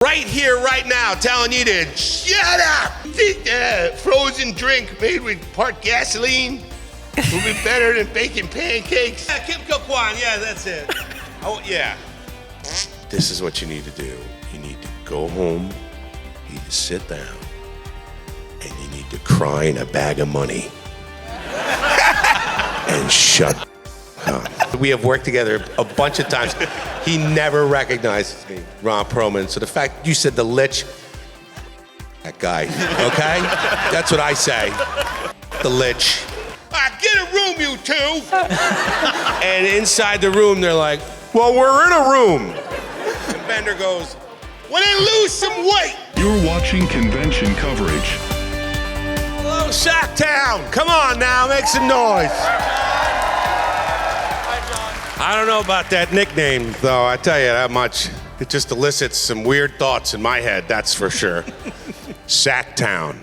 Right here, right now, telling you to shut up. Think frozen drink made with part gasoline will be better than baking pancakes. Yeah, Kim Kwan, yeah, that's it. Oh, yeah. This is what you need to do. You need to go home, you need to sit down, and you need to cry in a bag of money. And shut up. We have worked together a bunch of times. He never recognizes me, Ron Perlman. So the fact you said the lich, that guy, okay? That's what I say. The lich. Get a room, you two. And inside the room, they're like, well, we're in a room. And Bender goes, well, then lose some weight. You're watching convention coverage. Hello, Sacktown. Come on now, make some noise. I don't know about that nickname, though, I tell you that much. It just elicits some weird thoughts in my head, that's for sure. Sacktown.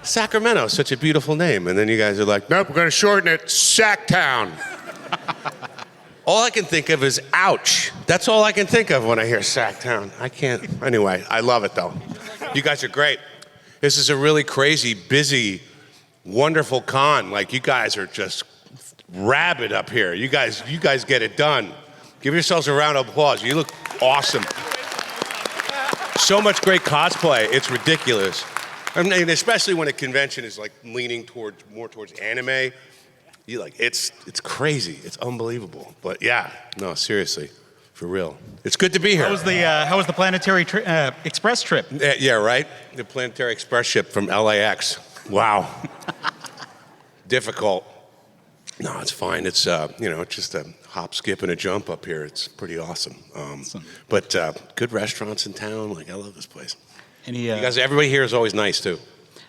Sacramento, such a beautiful name. And then you guys are like, nope, we're gonna shorten it, Sacktown. All I can think of is ouch. That's all I can think of when I hear Sacktown. I can't, anyway, I love it though. You guys are great. This is a really crazy, busy, wonderful con. Like, you guys are just rabid up here. You guys get it done. Give yourselves a round of applause. You look awesome. So much great cosplay. It's ridiculous. I mean, especially when a convention is like leaning more towards anime. You like it's crazy. It's unbelievable. But yeah, no, seriously, for real. It's good to be here. How was the Planetary Express trip? Yeah, right. The Planetary Express ship from LAX. Wow. Difficult. No, it's fine. It's it's just a hop, skip, and a jump up here. It's pretty awesome. But good restaurants in town. Like, I love this place. You guys, everybody here is always nice too.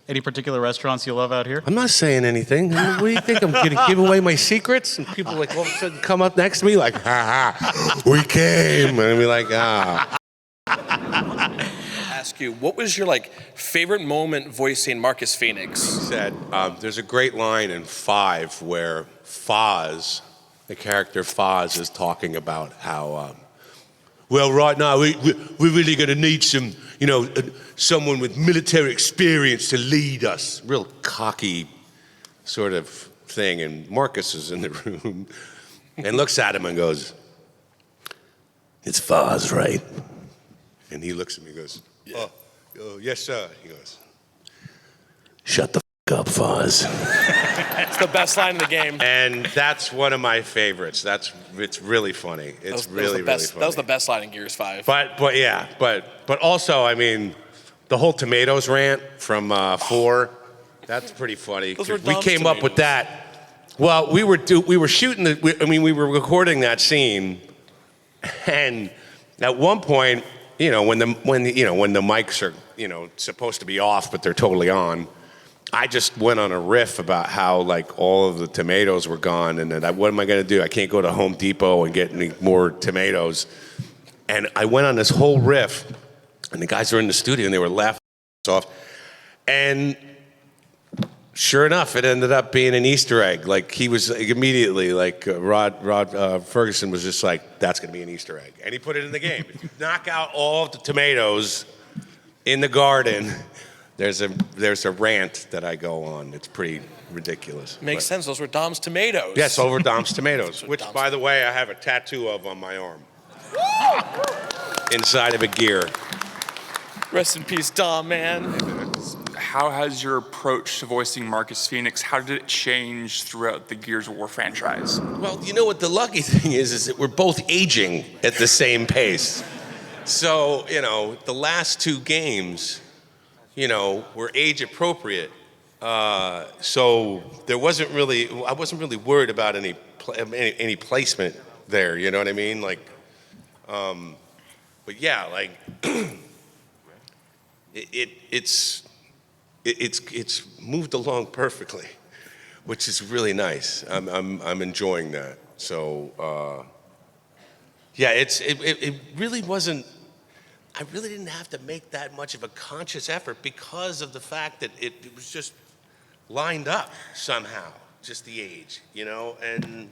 Any particular restaurants you love out here? I'm not saying anything. What do you think? I'm going to give away my secrets? And people like all of a sudden come up next to me like, ha ha, we came, and I'd be like, ah. Ask you, what was your favorite moment voicing Marcus Fenix? He said, there's a great line in 5 where Foz, the character Foz, is talking about how, well, right now we're really going to need some, someone with military experience to lead us. Real cocky sort of thing. And Marcus is in the room and looks at him and goes, it's Foz, right? And he looks at me and goes, yeah. Oh, yes, sir. He goes, shut the f*** up, Foz. It's the best line in the game. And that's one of my favorites. It's really funny. It's really funny. That was the best line in Gears 5. But also, I mean, the whole tomatoes rant from 4, that's pretty funny. We came up with that. Well, we were shooting we were recording that scene, and at one point, when the mics are supposed to be off but they're totally on, I just went on a riff about how all of the tomatoes were gone, and then what am I going to do? I can't go to Home Depot and get any more tomatoes. And I went on this whole riff, and the guys were in the studio and they were laughing off. And sure enough, it ended up being an Easter egg. He was immediately Rod Ferguson was just like, that's going to be an Easter egg, and he put it in the game. If you knock out all of the tomatoes in the garden, there's a rant that I go on. It's pretty ridiculous. Makes sense. Those were Dom's tomatoes. Yes, over Dom's tomatoes, which, by the way, I have a tattoo of on my arm. Inside of a gear. Rest in peace, Dom, man. How has your approach to voicing Marcus Fenix, how did it change throughout the Gears of War franchise? Well, you know what the lucky thing is that we're both aging at the same pace. So, the last 2 games, were age appropriate. So I wasn't really worried about any placement there, you know what I mean? But yeah, it's moved along perfectly, which is really nice. I'm enjoying that. So yeah, it really wasn't. I really didn't have to make that much of a conscious effort because of the fact that it was just lined up somehow, just the age, and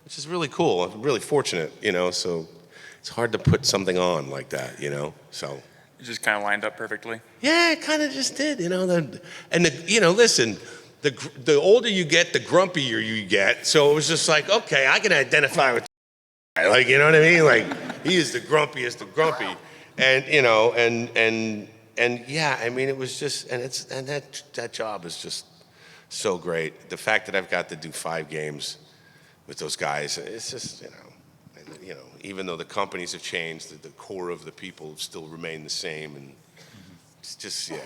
which is really cool. I'm really fortunate, so it's hard to put something on like that, you know. So It just kind of lined up perfectly. yeah, it kind of just did, you know. Listen, the older you get, the grumpier you get. So it was just like, okay, I can identify with, like, you know what I mean? Like, he is the grumpiest of grumpy, and you know, and yeah, I mean, it was just, and that job is just so great. The fact that I've got to do 5 games with those guys, it's just, you know, even though the companies have changed, the core of the people still remain the same, and it's just, yeah,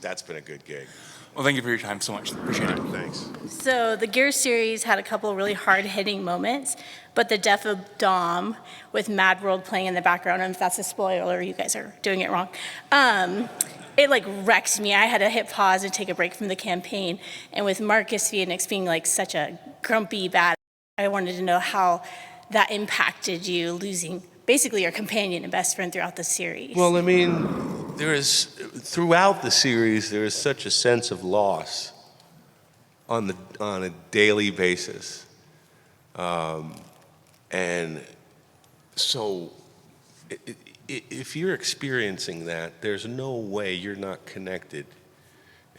that's been a good gig. Well, thank you for your time so much. Appreciate it. Thanks. So the Gears series had a couple really hard-hitting moments, but the death of Dom with Mad World playing in the background, and if that's a spoiler, you guys are doing it wrong. It like wrecked me. I had to hit pause and take a break from the campaign. And with Marcus Fenix being like such a grumpy bad, I wanted to know how that impacted you losing basically your companion and best friend throughout the series. Well, I mean, throughout the series, there is such a sense of loss on a daily basis. And so if you're experiencing that, there's no way you're not connected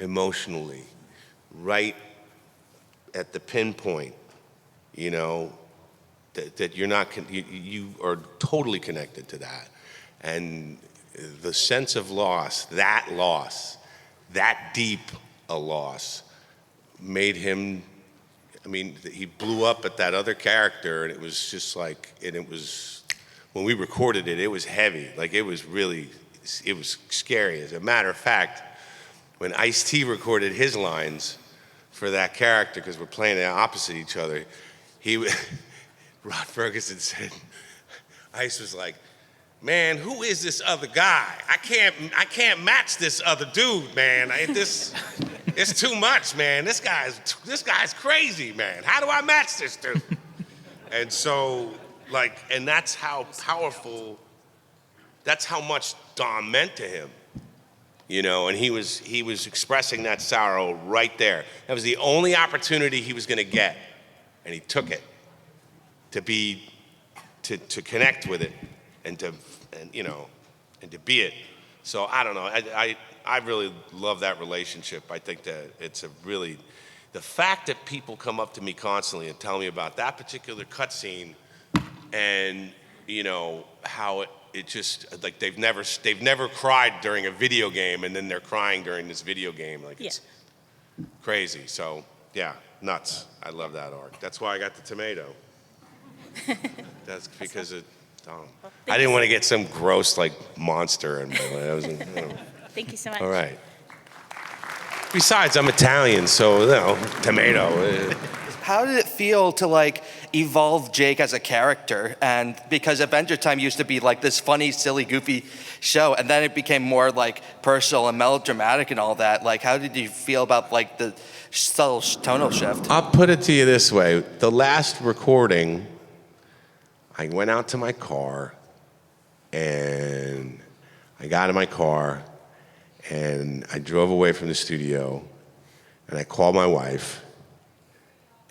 emotionally right at the pinpoint, you know, that you're not, you are totally connected to that. And the sense of loss, that deep a loss, made him, I mean, he blew up at that other character, and it was just like, and it was, when we recorded it, it was heavy. Like, it was really, it was scary. As a matter of fact, when Ice-T recorded his lines for that character, because we're playing opposite each other, Rod Ferguson said, Ice was like, man, who is this other guy? I can't match this other dude, man. It's too much, man. This guy's crazy, man. How do I match this dude? And so, like, and that's how powerful, that's how much Dom meant to him, you know. And he was expressing that sorrow right there. That was the only opportunity he was going to get, and he took it to connect with it, and to be it. So I don't know. I really love that relationship. I think that it's the fact that people come up to me constantly and tell me about that particular cutscene, and you know how it just, like, they've never cried during a video game, and then they're crying during this video game. Like, it's crazy. So yeah, nuts. I love that arc. That's why I got the tomato. That's because of Dom. I didn't want to get some gross, like, monster in my life. Thank you so much. All right. Besides, I'm Italian, so, you know, tomato. How did it feel to, like, evolve Jake as a character? And because Adventure Time used to be like this funny, silly, goofy show, and then it became more like personal and melodramatic and all that. Like, how did you feel about, like, the subtle tonal shift? I'll put it to you this way. The last recording, I went out to my car, and I got in my car, and I drove away from the studio, and I called my wife,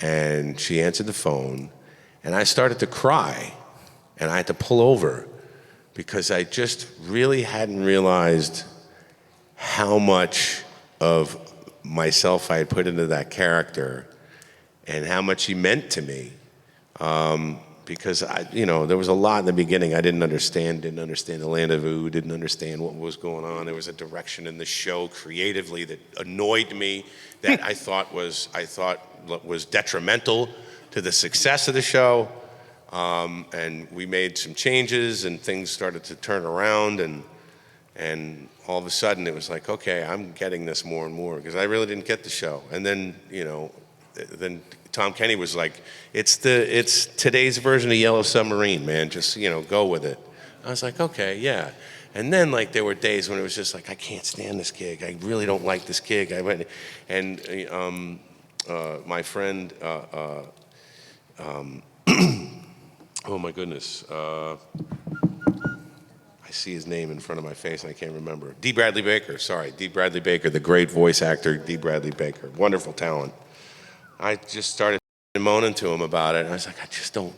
and she answered the phone, and I started to cry, and I had to pull over because I just really hadn't realized how much of myself I had put into that character and how much he meant to me. Because there was a lot in the beginning I didn't understand the Land of Ood, didn't understand what was going on. There was a direction in the show creatively that annoyed me, that I thought was detrimental to the success of the show. And we made some changes, and things started to turn around, and all of a sudden it was like, okay, I'm getting this more and more, because I really didn't get the show. And then, then Tom Kenny was like, it's today's version of Yellow Submarine, man. Just, go with it. I was like, okay, yeah. And then, like, there were days when it was just like, I can't stand this gig. I really don't like this gig. I went, and my friend, oh my goodness, I see his name in front of my face and I can't remember. D. Bradley Baker, the great voice actor, D. Bradley Baker, wonderful talent. I just started moaning to him about it. And I was like, I just don't,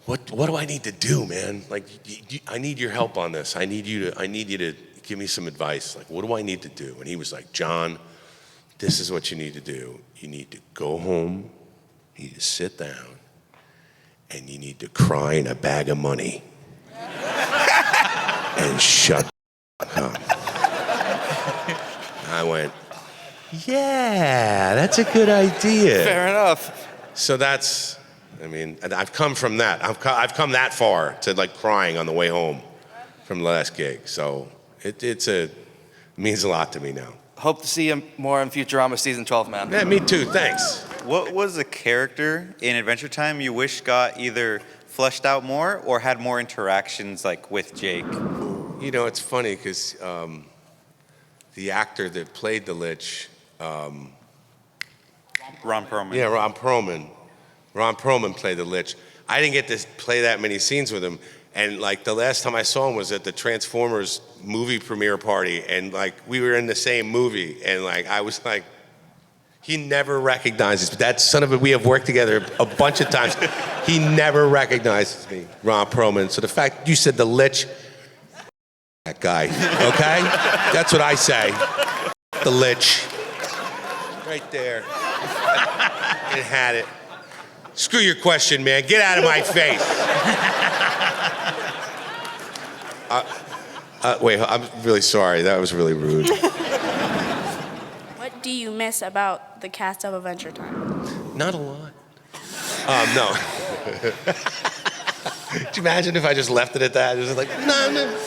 what do I need to do, man? Like, I need your help on this. I need you to give me some advice. Like, what do I need to do? And he was like, John, this is what you need to do. You need to go home, you need to sit down, and you need to cry in a bag of money. And shut up. I went, yeah, that's a good idea. Fair enough. So that's, I mean, I've come from that. I've come that far to like crying on the way home from the last gig. So it means a lot to me now. Hope to see him more in Futurama season 12, man. Yeah, me too. Thanks. What was a character in Adventure Time you wish got either fleshed out more or had more interactions like with Jake? You know, it's funny because the actor that played the Lich, Ron Perlman. yeah, Ron Perlman. Ron Perlman played the Lich. I didn't get to play that many scenes with him. And like the last time I saw him was at the Transformers movie premiere party. And like we were in the same movie. And like I was like, he never recognizes me. That son of a, we have worked together a bunch of times. He never recognizes me, Ron Perlman. So the fact you said the Lich, that guy, okay? That's what I say. The Lich. Right there. It had it. Screw your question, man. Get out of my face. Wait, I'm really sorry. That was really rude. What do you miss about the cast of Adventure Time? Not a lot. No. Could you imagine if I just left it at that? It was like, no,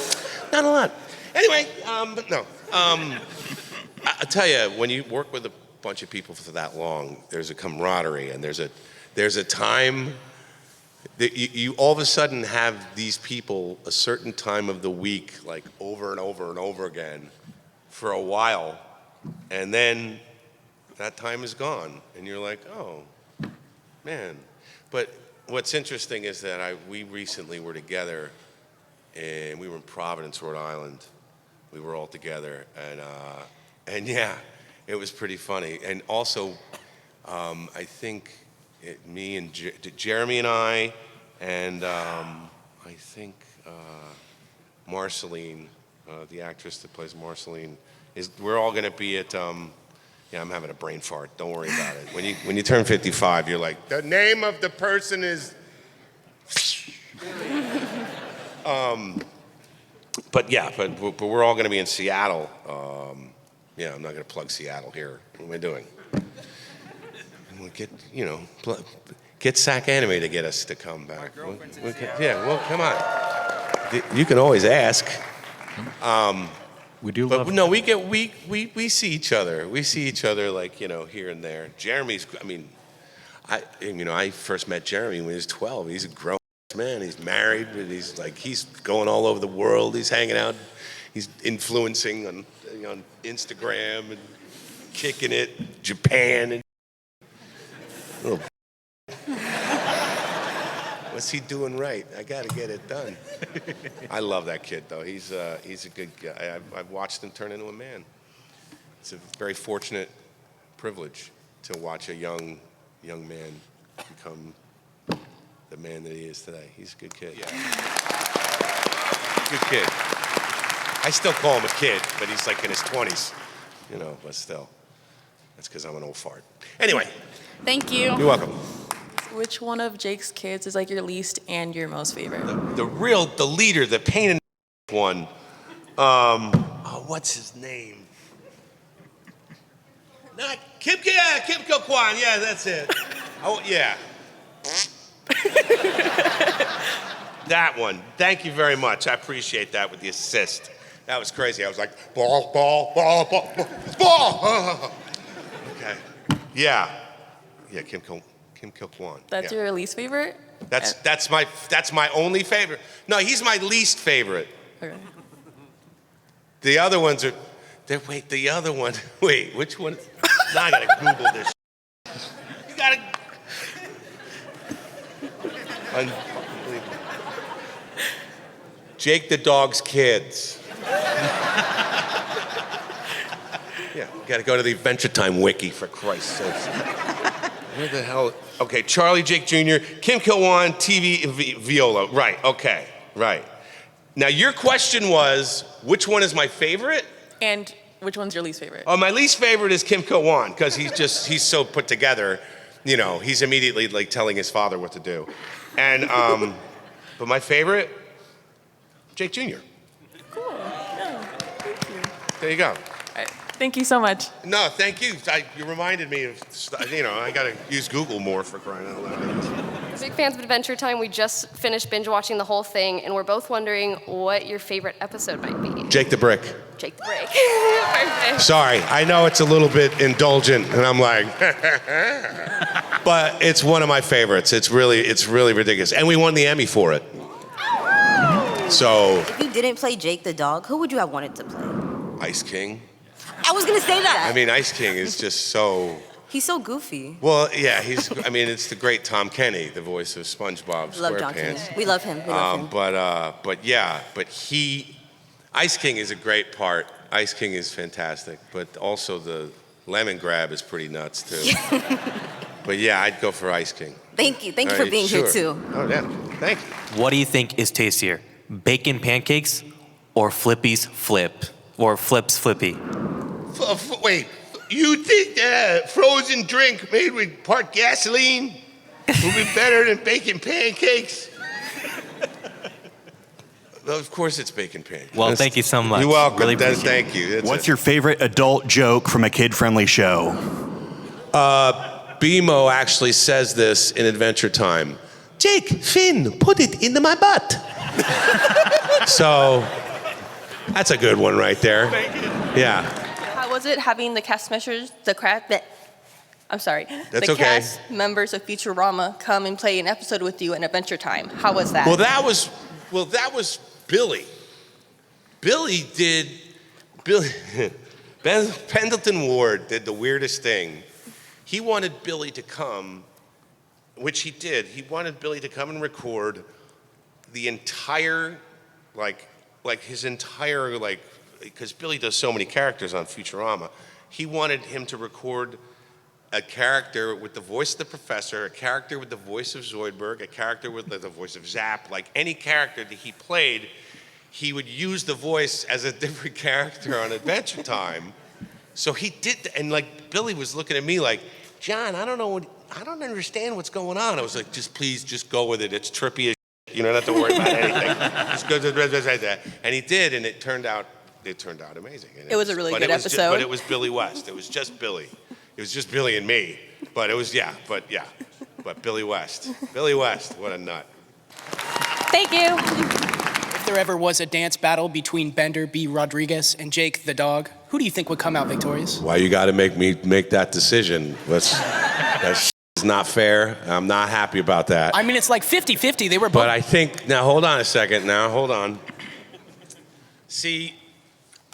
not a lot. Anyway, but no. I'll tell you, when you work with a bunch of people for that long, there's a camaraderie and there's a time that you all of a sudden have these people a certain time of the week, like over and over and over again for a while. And then that time is gone. And you're like, oh, man. But what's interesting is that we recently were together and we were in Providence, Rhode Island. We were all together. And yeah, it was pretty funny. And also, I think me and Jeremy and I think Marceline, the actress that plays Marceline, we're all going to be at. Yeah, I'm having a brain fart. Don't worry about it. When you turn 55, you're like, the name of the person is. But yeah, but we're all going to be in Seattle. Yeah, I'm not going to plug Seattle here. What am I doing? We'll get SacAnime to get us to come back. Yeah, well, come on. You can always ask. We do but love no, we see each other. We see each other like, here and there. Jeremy's, I first met Jeremy when he was 12. He's a grown man. He's married, and he's going all over the world. He's hanging out. He's influencing on Instagram and kicking it, Japan and little. What's he doing right? I got to get it done. I love that kid, though. He's a good guy. I've watched him turn into a man. It's a very fortunate privilege to watch a young man become the man that he is today. He's a good kid. Yeah. Good kid. I still call him a kid, but he's like in his 20s, but still. That's because I'm an old fart. Anyway. Thank you. You're welcome. Which one of Jake's kids is like your least and your most favorite? The leader, the pain in the one. What's his name? Not Kim Kwan. Yeah, that's it. Oh, yeah. That one. Thank you very much. I appreciate that with the assist. That was crazy. I was like, ball. Okay. Yeah. Yeah, Kim Kwan. That's your least favorite? That's my only favorite. No, he's my least favorite. Okay. The other ones are. The other one. Wait, which one? Now I gotta Google this. You gotta. Unbelievable. Jake the dog's kids. Yeah, gotta go to the Adventure Time wiki for Christ's sake. Where the hell? Okay, Charlie, Jake Jr., Kim Kil-won, TV, Viola. Right, okay, right. Now, your question was, which one is my favorite? And which one's your least favorite? Oh, my least favorite is Kim Kil-won, because he's so put together. You know, he's immediately like telling his father what to do. And, but my favorite, Jake Jr. Cool. Yeah, thank you. There you go. All right. Thank you so much. No, thank you. You reminded me of, I gotta use Google more for crying out loud. Big fans of Adventure Time. We just finished binge watching the whole thing, and we're both wondering what your favorite episode might be. Jake the Brick. Jake the Brick. Perfect. Sorry, I know it's a little bit indulgent, and I'm like, but it's one of my favorites. It's really ridiculous, and we won the Emmy for it. So. If you didn't play Jake the dog, who would you have wanted to play? Ice King. I was gonna say that. I mean, Ice King is just so. He's so goofy. Well, yeah, it's the great Tom Kenny, the voice of SpongeBob Love John SquarePants. Kenny. We love him. But Ice King is a great part. Ice King is fantastic, but also the lemon grab is pretty nuts too. But yeah, I'd go for Ice King. Thank you. Thank you for being here too. Oh yeah, thank you. What do you think is tastier, bacon pancakes or Flippy's flip or Flip's flippy? Wait, you think frozen drink made with part gasoline would be better than bacon pancakes? Of course it's bacon pancakes. Well, thank you so much. You're welcome. Really appreciate Thank you. What's your favorite adult joke from a kid-friendly show? BMO actually says this in Adventure Time. Jake, Finn, put it into my butt. So, that's a good one right there. Thank you. Yeah. How was it having the cast members, That's the okay. cast members of Futurama come and play an episode with you in Adventure Time? How was that? Well, that was Billy. Billy, Pendleton Ward did the weirdest thing. He wanted Billy to come, which he did. He wanted Billy to come and record the entire, his entire, because Billy does so many characters on Futurama. He wanted him to record a character with the voice of the professor, a character with the voice of Zoidberg, a character with the voice of Zap. Like any character that he played, he would use the voice as a different character on Adventure Time. So he did, and Billy was looking at me like, John, I don't understand what's going on. I was like, please go with it. It's trippy as shit. You don't have to worry about anything. Just go to that. And he did, and it turned out amazing. And it was a really good episode. But it was Billy West. It was just Billy. It was just Billy and me. But But Billy West. Billy West, what a nut. Thank you. If there ever was a dance battle between Bender B. Rodriguez and Jake the dog, who do you think would come out victorious? Why you got to make me make that decision? That's not fair. I'm not happy about that. I mean, it's like 50-50. They were both. But I think, now hold on a second. Hold on. See,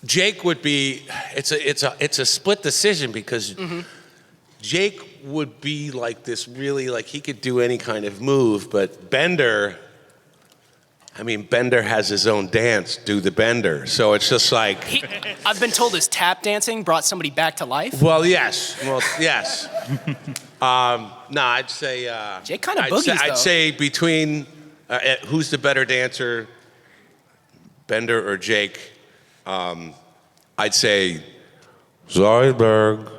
Jake would be, it's a split decision because Jake would be like this really, he could do any kind of move, but Bender has his own dance, do the Bender. So it's just like... I've been told his tap dancing brought somebody back to life. Well, yes. No, I'd say... Jake kind of boogies, I'd say between who's the better dancer, Bender or Jake, I'd say Zoidberg.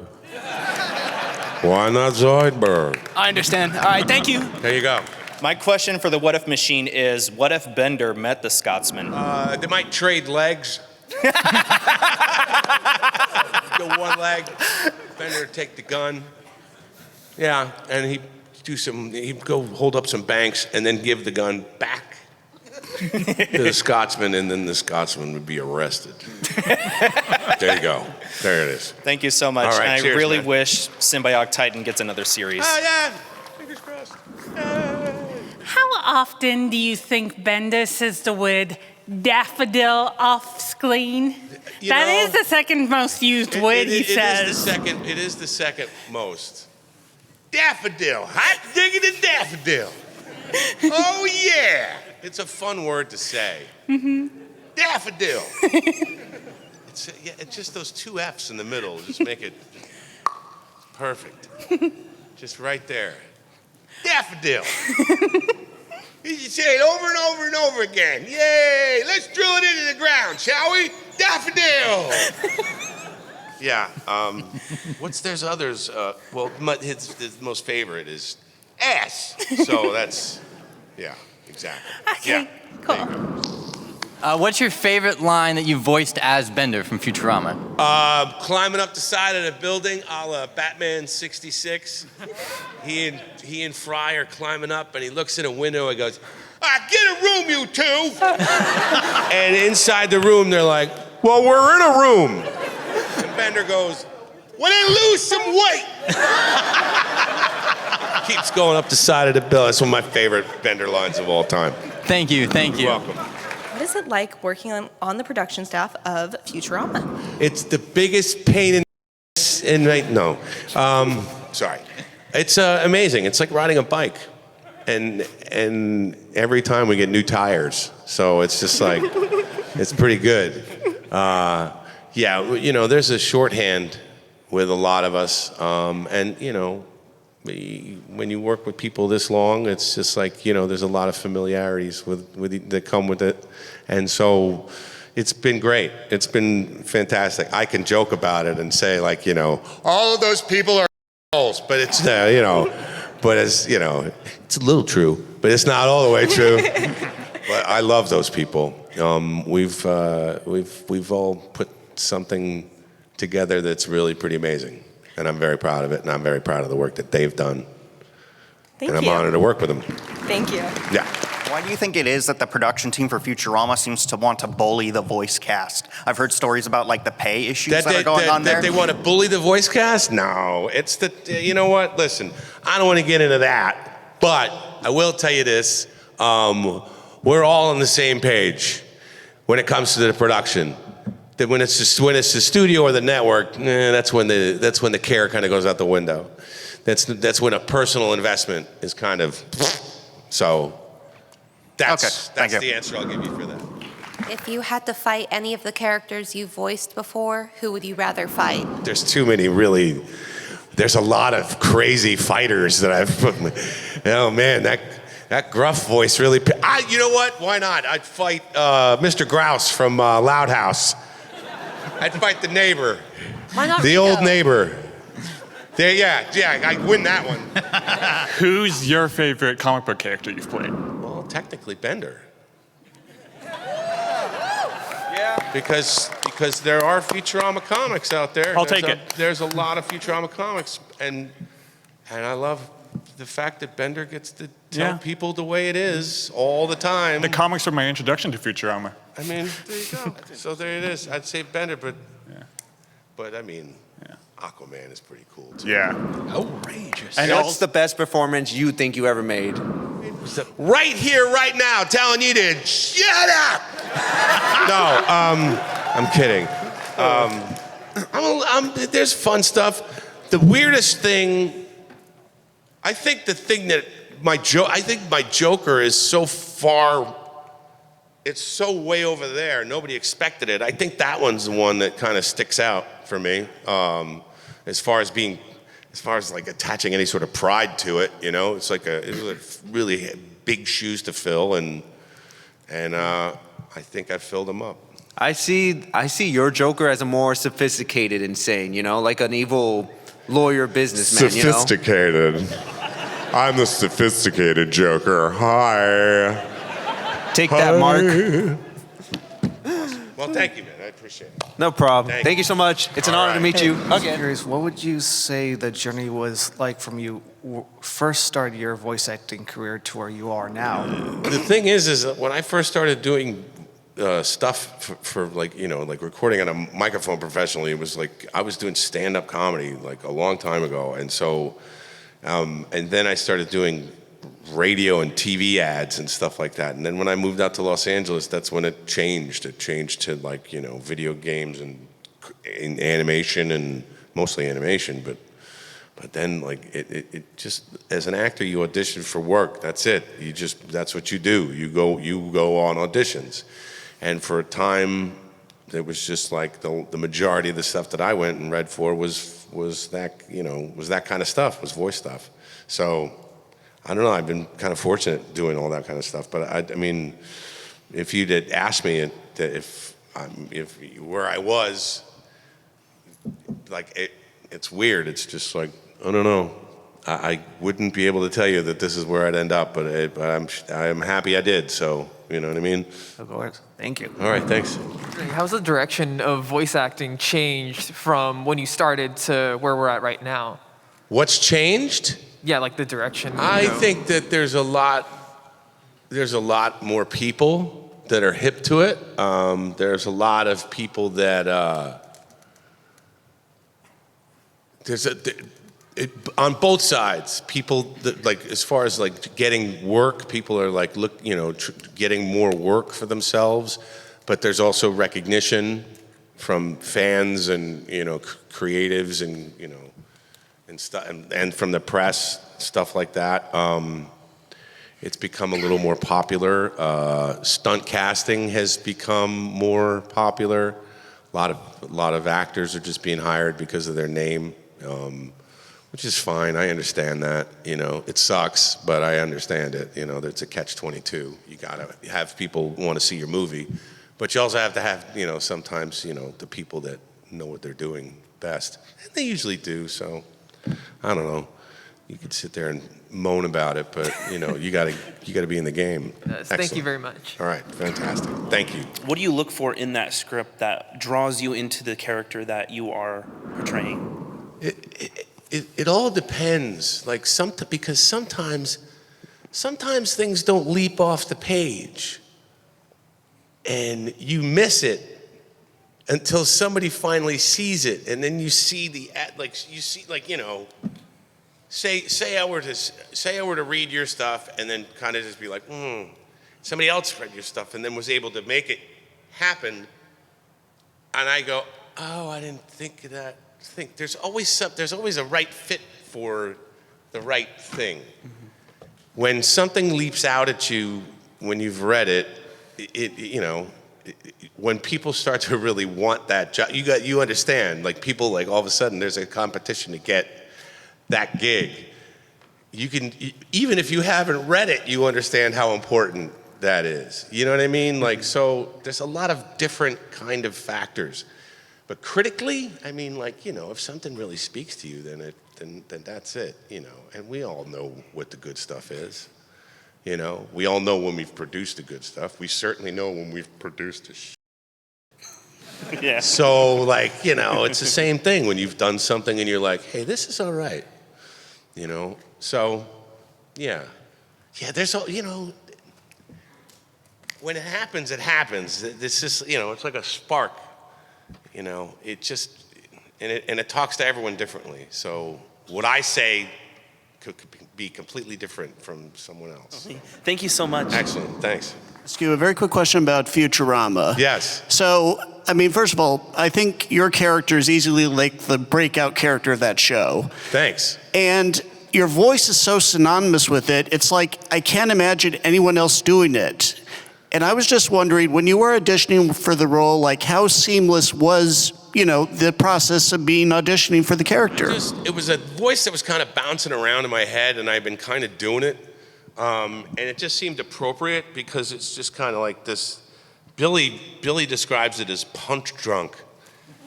Why not Zoidberg? I understand. All right, thank you. There you go. My question for the What If machine is, what if Bender met the Scotsman? They might trade legs. Go one leg, Bender would take the gun. Yeah, and he'd go hold up some banks and then give the gun back to the Scotsman, and then the Scotsman would be arrested. There you go. There it is. Thank you so much. All right, and cheers, I really man. wish Symbiotic Titan gets another series. Oh, yeah. Fingers crossed. How often do you think Bender says the word daffodil off screen? That is the second most used word he says. It is the second most. Daffodil. Hot diggity daffodil. Oh, yeah. It's a fun word to say. Daffodil. It's just those two F's in the middle. Just make it perfect. Just right there. Daffodil. You say it over and over and over again. Yay! Let's drill it into the ground, shall we? Daffodil. Yeah. There's others. Well, his most favorite is ass. So that's, yeah, exactly. Okay, yeah. cool. What's your favorite line that you voiced as Bender from Futurama? Climbing up the side of the building, a la Batman '66. He and Fry are climbing up, and he looks in a window and goes, get a room, you two. And inside the room, they're like, well, we're in a room. And Bender goes, well, then lose some weight. Keeps going up the side of the building. That's one of my favorite Bender lines of all time. Thank you. You're welcome. What is it like working on the production staff of Futurama? It's the biggest pain no. Sorry. It's amazing. It's like riding a bike. And every time we get new tires. So it's just like, it's pretty good. Yeah, there's a shorthand with a lot of us. And, when you work with people this long, it's just like, there's a lot of familiarities that come with it. And so it's been great. It's been fantastic. I can joke about it and say, like, all of those people are assholes, but it's, but it's, it's a little true, but it's not all the way true. But I love those people. We've all put something together that's really pretty amazing. And I'm very proud of it, and I'm very proud of the work that they've done. Thank you. And you. I'm honored to work with them. Thank you. Yeah. Why do you think it is that the production team for Futurama seems to want to bully the voice cast? I've heard stories about like the pay issues that are going on there. That they want to bully the voice cast? No, it's you know what? Listen, I don't want to get into that, but I will tell you this: we're all on the same page when it comes to the production. That when it's the studio or the network, that's when the care kind of goes out the window. That's when a personal investment is kind of so. That's the answer I'll give you for that. If you had to fight any of the characters you voiced before, who would you rather fight? There's too many really. There's a lot of crazy fighters that I've put. Oh man, that gruff voice really. You know what? Why not? I'd fight Mr. Grouse from Loud House. I'd fight the neighbor. Why not the Rico? old neighbor. There, yeah, I'd win that one. Who's your favorite comic book character you've played? Well, technically Bender. Yeah. Because there are Futurama comics out there. I'll take it. There's a lot of Futurama comics, and I love the fact that Bender gets to tell people the way it is all the time. The comics were my introduction to Futurama. I mean, there you go. So there it is. I'd say Bender, but I mean, Aquaman is pretty cool too. Yeah. Outrageous. And what's the best performance you think you ever made? Right here, right now, telling you to shut up. No, I'm kidding. There's fun stuff. The weirdest thing, I think my Joker is so far. It's so way over there. Nobody expected it. I think that one's the one that kind of sticks out for me, as far as like attaching any sort of pride to it. It's like it was really big shoes to fill, and I think I filled them up. I see your Joker as a more sophisticated insane, like an evil lawyer businessman. Sophisticated. I'm the sophisticated Joker. Hi. Take that, Mark. Well, thank you, man. I appreciate it. No problem. Thank you so much. It's an honor to meet you. I'm curious, what would you say the journey was like from you first started your voice acting career to where you are now? The thing is that when I first started doing stuff for like recording on a microphone professionally, it was like I was doing stand-up comedy like a long time ago, and so and then I started doing radio and TV ads and stuff like that. And then when I moved out to Los Angeles, that's when it changed. It changed to like, video games and animation, and mostly animation. But then like it just, as an actor, you audition for work. That's it. That's what you do. You go on auditions. And for a time, it was just like the majority of the stuff that I went and read for was that kind of stuff, was voice stuff. So I don't know. I've been kind of fortunate doing all that kind of stuff. But I mean, if you'd had asked me if where I was, like it's weird. It's just like I don't know. I wouldn't be able to tell you that this is where I'd end up, but I'm happy I did. So you know what I mean. Of course. Thank you. All right. Thanks. How's the direction of voice acting changed from when you started to where we're at right now? What's changed? Yeah, like the direction. I think that there's a lot more people that are hip to it. There's a lot of people that on both sides. People that, like, as far as like getting work, people are like getting more work for themselves. But there's also recognition from fans and creatives and and stuff, and from the press, stuff like that. It's become a little more popular. Stunt casting has become more popular. A lot of actors are just being hired because of their name, which is fine. I understand that. It sucks, but I understand it. It's a catch-22. You gotta have people want to see your movie, but you also have to have sometimes the people that know what they're doing best, and they usually do. So. I don't know. You could sit there and moan about it, but you gotta be in the game. Thank you very much. All right, fantastic. Thank you. What do you look for in that script that draws you into the character that you are portraying? It all depends. Because sometimes things don't leap off the page, and you miss it until somebody finally sees it, and then you see say I were to read your stuff and then kind of just be like, somebody else read your stuff and then was able to make it happen, and I go, oh, I didn't think of that. There's always a right fit for the right thing. Mm-hmm. When something leaps out at you when you've read it, when people start to really want that job, you understand, like people, like all of a sudden there's a competition to get that gig. You can, even if you haven't read it, you understand how important that is. You know what I mean? Like, so there's a lot of different kind of factors. But critically, I mean, like, if something really speaks to you, then that's it, and we all know what the good stuff is. We all know when we've produced the good stuff. We certainly know when we've produced the Yeah. So, like, it's the same thing when you've done something and you're like, hey, this is all right. So, yeah. Yeah, there's all, when it happens, it happens. It's just, it's like a spark. It just, and it talks to everyone differently. So what I say could be completely different from someone else. Okay. Thank you so much. Excellent, thanks. Ask you a very quick question about Futurama. Yes. So, I mean, first of all, I think your character is easily like the breakout character of that show. Thanks. And your voice is so synonymous with it, it's like I can't imagine anyone else doing it. And I was just wondering, when you were auditioning for the role, like how seamless was, the process of auditioning for the character? It was a voice that was kind of bouncing around in my head, and I've been kind of doing it. And it just seemed appropriate because it's just kind of like this. Billy describes it as punch drunk,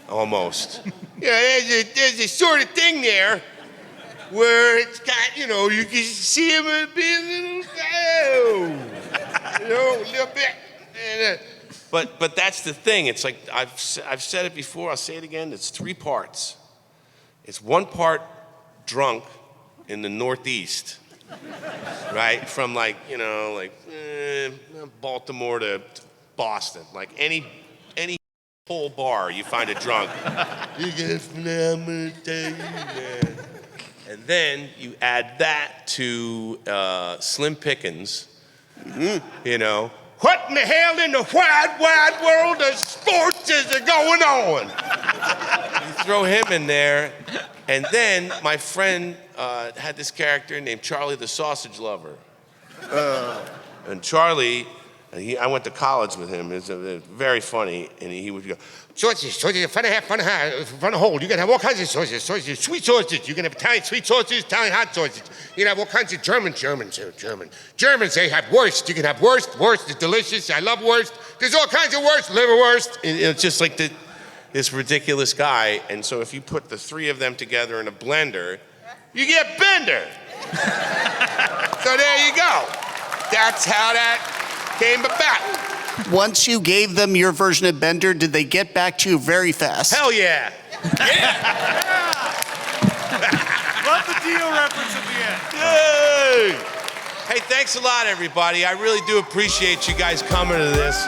almost. Yeah, there's a sort of thing there where it's got, you can see him being a little bit. But that's the thing. It's like I've said it before. I'll say it again. It's 3 parts. It's 1 part drunk in the Northeast, right? From Baltimore to Boston, like any whole bar you find a drunk. I'm gonna tell you that. And then you add that to Slim Pickens. Mm-hmm. What in the hell in the wide world of sports is going on? You throw him in there, and then my friend had this character named Charlie the Sausage Lover. And Charlie And I went to college with him. It's very funny. And he would go, sausage, fun to have, fun to hold. You can have all kinds of sausages, sweet sausages. You can have Italian sweet sausages, Italian hot sausages. You can have all kinds of Germans, they have worst. You can have worst is delicious. I love worst. There's all kinds of worst, liverwurst. And it's just like this ridiculous guy. And so if you put the three of them together in a blender, you get Bender. So there you go. That's how that came about. Once you gave them your version of Bender, did they get back to you very fast? Hell yeah. Love the Dio reference at the end. Yay! Hey, thanks a lot, everybody. I really do appreciate you guys coming to this.